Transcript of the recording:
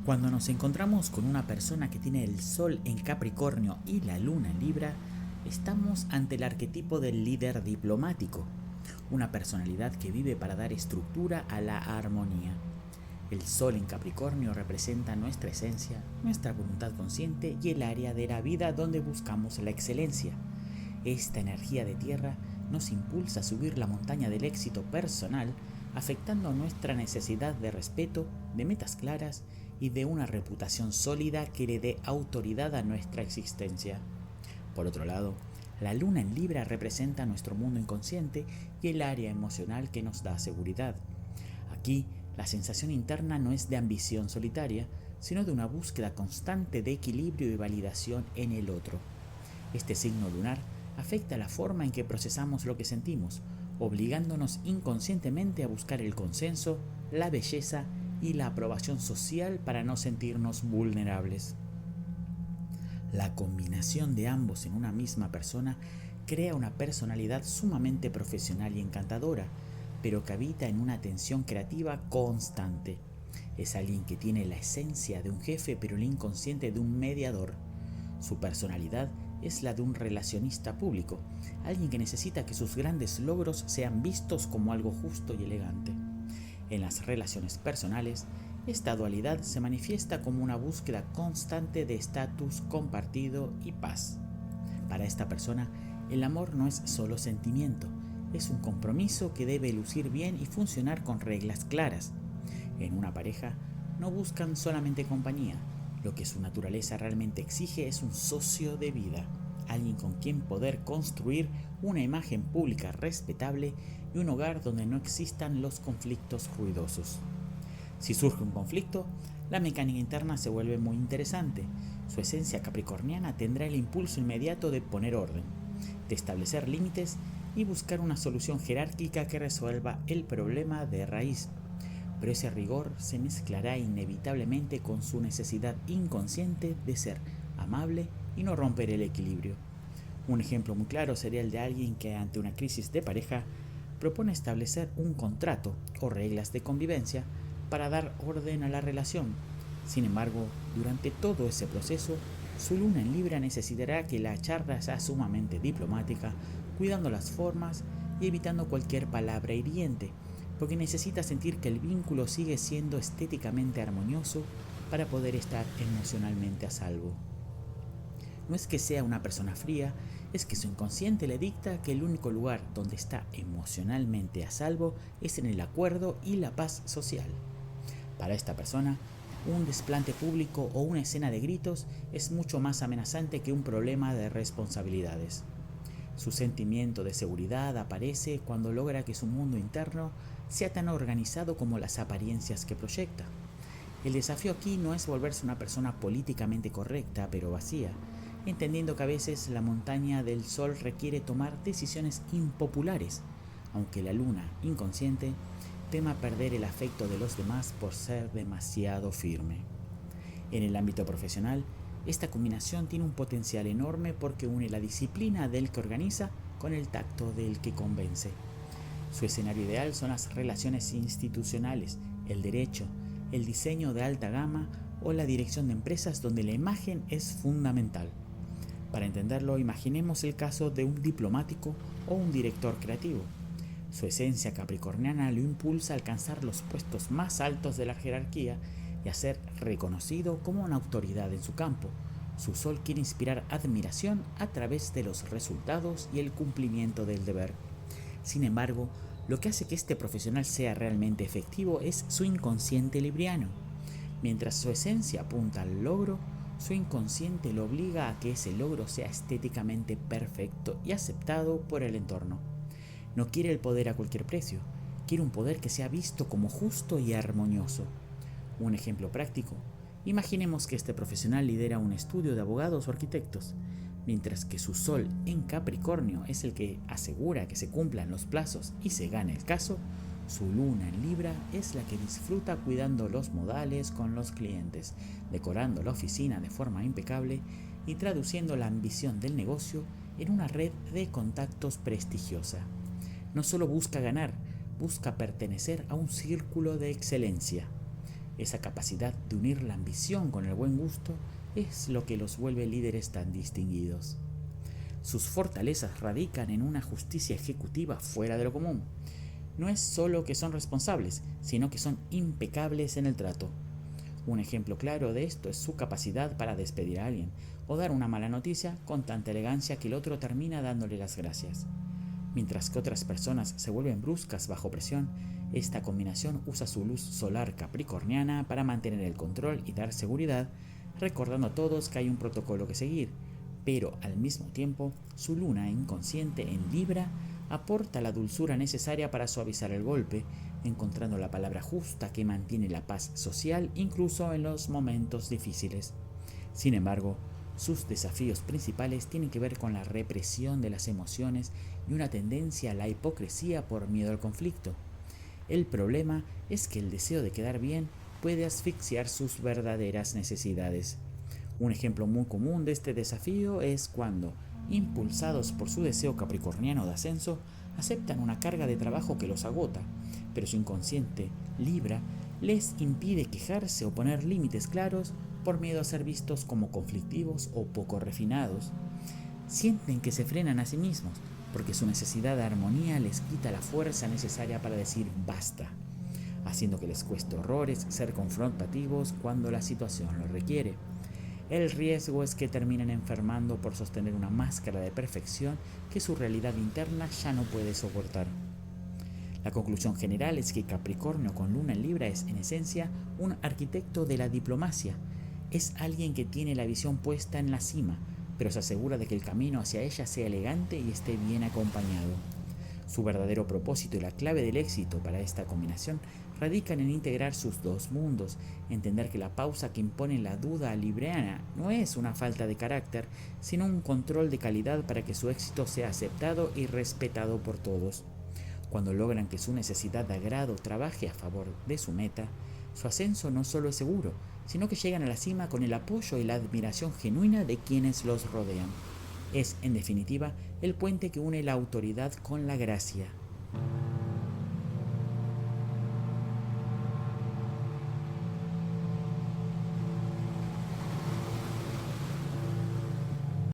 Cuando nos encontramos con una persona que tiene el Sol en Capricornio y la Luna en Libra, estamos ante el arquetipo del líder diplomático, una personalidad que vive para dar estructura a la armonía. El Sol en Capricornio representa nuestra esencia, nuestra voluntad consciente y el área de la vida donde buscamos la excelencia. Esta energía de tierra nos impulsa a subir la montaña del éxito personal, afectando nuestra necesidad de respeto, de metas claras y de una reputación sólida que le dé autoridad a nuestra existencia. Por otro lado, la Luna en Libra representa nuestro mundo inconsciente y el área emocional que nos da seguridad. Aquí, la sensación interna no es de ambición solitaria, sino de una búsqueda constante de equilibrio y validación en el otro. Este signo lunar afecta la forma en que procesamos lo que sentimos, obligándonos inconscientemente a buscar el consenso, la belleza y la aprobación social para no sentirnos vulnerables. La combinación de ambos en una misma persona crea una personalidad sumamente profesional y encantadora, pero que habita en una tensión creativa constante. Es alguien que tiene la esencia de un jefe pero el inconsciente de un mediador. Su personalidad es la de un relacionista público, alguien que necesita que sus grandes logros sean vistos como algo justo y elegante. En las relaciones personales, esta dualidad se manifiesta como una búsqueda constante de estatus compartido y paz. Para esta persona, el amor no es solo sentimiento, es un compromiso que debe lucir bien y funcionar con reglas claras. En una pareja, no buscan solamente compañía, lo que su naturaleza realmente exige es un socio de vida, alguien con quien poder construir una imagen pública respetable y un hogar donde no existan los conflictos ruidosos. Si surge un conflicto, la mecánica interna se vuelve muy interesante. Su esencia capricorniana tendrá el impulso inmediato de poner orden, de establecer límites y buscar una solución jerárquica que resuelva el problema de raíz. Pero ese rigor se mezclará inevitablemente con su necesidad inconsciente de ser amable y no romper el equilibrio. Un ejemplo muy claro sería el de alguien que ante una crisis de pareja propone establecer un contrato o reglas de convivencia para dar orden a la relación. Sin embargo, durante todo ese proceso, su Luna en Libra necesitará que la charla sea sumamente diplomática, cuidando las formas y evitando cualquier palabra hiriente, porque necesita sentir que el vínculo sigue siendo estéticamente armonioso para poder estar emocionalmente a salvo. No es que sea una persona fría, es que su inconsciente le dicta que el único lugar donde está emocionalmente a salvo es en el acuerdo y la paz social. Para esta persona, un desplante público o una escena de gritos es mucho más amenazante que un problema de responsabilidades. Su sentimiento de seguridad aparece cuando logra que su mundo interno sea tan organizado como las apariencias que proyecta. El desafío aquí no es volverse una persona políticamente correcta pero vacía, entendiendo que a veces la montaña del sol requiere tomar decisiones impopulares, aunque la luna inconsciente tema perder el afecto de los demás por ser demasiado firme. En el ámbito profesional, esta combinación tiene un potencial enorme porque une la disciplina del que organiza con el tacto del que convence. Su escenario ideal son las relaciones institucionales, el derecho, el diseño de alta gama o la dirección de empresas donde la imagen es fundamental. Para entenderlo, imaginemos el caso de un diplomático o un director creativo. Su esencia capricorniana lo impulsa a alcanzar los puestos más altos de la jerarquía y a ser reconocido como una autoridad en su campo. Su sol quiere inspirar admiración a través de los resultados y el cumplimiento del deber. Sin embargo, lo que hace que este profesional sea realmente efectivo es su inconsciente libriano. Mientras su esencia apunta al logro, su inconsciente lo obliga a que ese logro sea estéticamente perfecto y aceptado por el entorno. No quiere el poder a cualquier precio, quiere un poder que sea visto como justo y armonioso. Un ejemplo práctico: imaginemos que este profesional lidera un estudio de abogados o arquitectos, mientras que su sol en Capricornio es el que asegura que se cumplan los plazos y se gane el caso. Su luna en Libra es la que disfruta cuidando los modales con los clientes, decorando la oficina de forma impecable y traduciendo la ambición del negocio en una red de contactos prestigiosa. No solo busca ganar, busca pertenecer a un círculo de excelencia. Esa capacidad de unir la ambición con el buen gusto es lo que los vuelve líderes tan distinguidos. Sus fortalezas radican en una justicia ejecutiva fuera de lo común. No es solo que son responsables, sino que son impecables en el trato. Un ejemplo claro de esto es su capacidad para despedir a alguien o dar una mala noticia con tanta elegancia que el otro termina dándole las gracias. Mientras que otras personas se vuelven bruscas bajo presión, esta combinación usa su luz solar capricorniana para mantener el control y dar seguridad, recordando a todos que hay un protocolo que seguir, pero al mismo tiempo su luna inconsciente en Libra aporta la dulzura necesaria para suavizar el golpe, encontrando la palabra justa que mantiene la paz social incluso en los momentos difíciles. Sin embargo, sus desafíos principales tienen que ver con la represión de las emociones y una tendencia a la hipocresía por miedo al conflicto. El problema es que el deseo de quedar bien puede asfixiar sus verdaderas necesidades. Un ejemplo muy común de este desafío es cuando, impulsados por su deseo capricorniano de ascenso, aceptan una carga de trabajo que los agota, pero su inconsciente, Libra, les impide quejarse o poner límites claros por miedo a ser vistos como conflictivos o poco refinados. Sienten que se frenan a sí mismos, porque su necesidad de armonía les quita la fuerza necesaria para decir basta, haciendo que les cueste horrores ser confrontativos cuando la situación lo requiere. El riesgo es que terminen enfermando por sostener una máscara de perfección que su realidad interna ya no puede soportar. La conclusión general es que Capricornio con luna en Libra es, en esencia, un arquitecto de la diplomacia. Es alguien que tiene la visión puesta en la cima, pero se asegura de que el camino hacia ella sea elegante y esté bien acompañado. Su verdadero propósito y la clave del éxito para esta combinación radican en integrar sus dos mundos, entender que la pausa que impone la duda libriana no es una falta de carácter, sino un control de calidad para que su éxito sea aceptado y respetado por todos. Cuando logran que su necesidad de agrado trabaje a favor de su meta, su ascenso no solo es seguro, sino que llegan a la cima con el apoyo y la admiración genuina de quienes los rodean. Es, en definitiva, el puente que une la autoridad con la gracia.